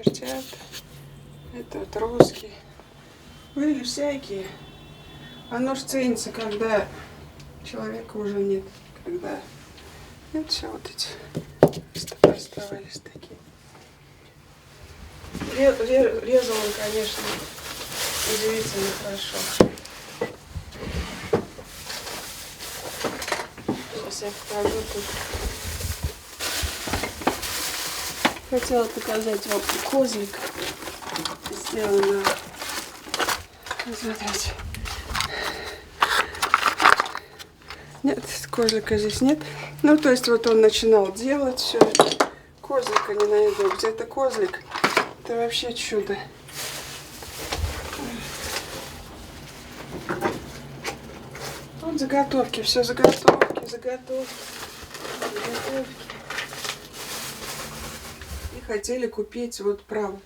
чертят. Это вот русский. Были всякие. Оно ж ценится, когда человека уже нет. Когда это все вот эти оставались такие. Резал он, конечно, удивительно хорошо. Сейчас я покажу тут. Хотела показать вам козлик. Сделано. Смотрите. Нет, козлика здесь нет. Ну, то есть вот он начинал делать все это. Козлика не найду. Где-то козлик. Это вообще чудо. Вот заготовки. Все заготовки. И хотели купить вот право.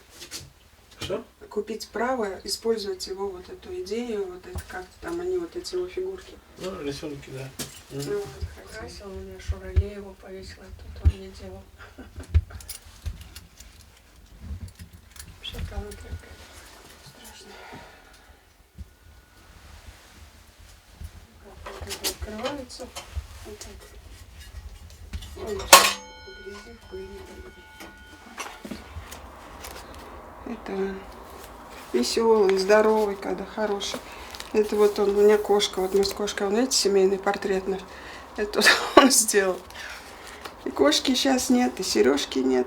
Что? Купить право, использовать его, вот эту идею, вот это как-то там они, вот эти его фигурки. Ну, рисунки, да. Ну, вот, красил у меня Шурале его повесила, тут он не делал. Вообще талантливая какая-то. Страшно. Вот это открывается. Вот так. Ой, грязи, пыли. Это веселый, здоровый, когда хороший. Это вот он, у меня кошка, вот мы с кошкой, знаете, семейный портрет наш. Это вот он сделал. И кошки сейчас нет, и сережки нет.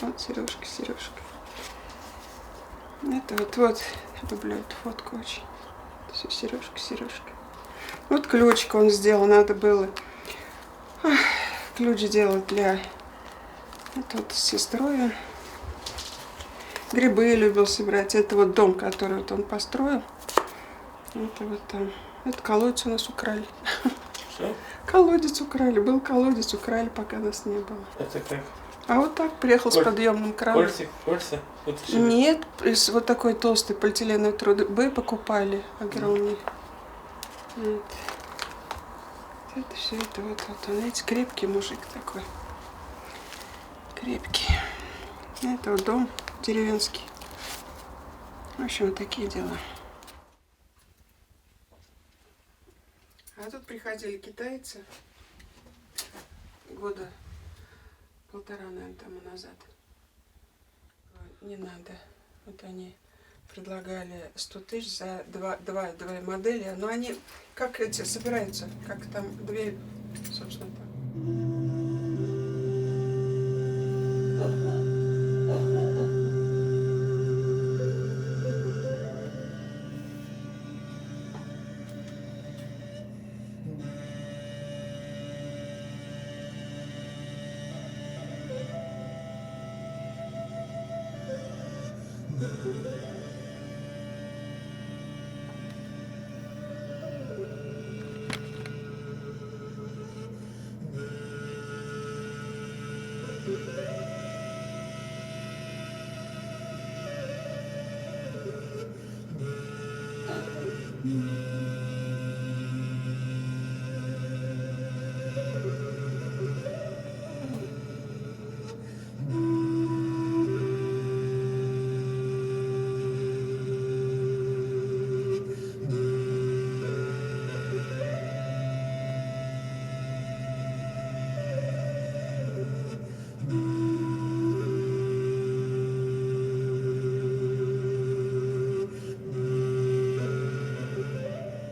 Вот сережка. Это вот, люблю эту фотку очень. Все сережка. Вот ключик он сделал, надо было ключ делать для... Это вот с сестрой. Грибы любил собирать. Это вот дом, который вот он построил. Это вот там. Это колодец у нас украли. Что? Колодец украли. Был колодец, украли, пока нас не было. Это как? А вот так приехал с подъемным краном. Кольца? Нет, из вот такой толстой полиэтиленовой трубы покупали огромные. Вот. Это все это вот он. Видите, крепкий мужик такой. Крепкий. Это вот дом деревенский. В общем, вот такие дела. А тут приходили китайцы года полтора, наверное, тому назад. Не надо. Вот они предлагали 100 тысяч за две модели. Но они как эти собираются, как там две, собственно,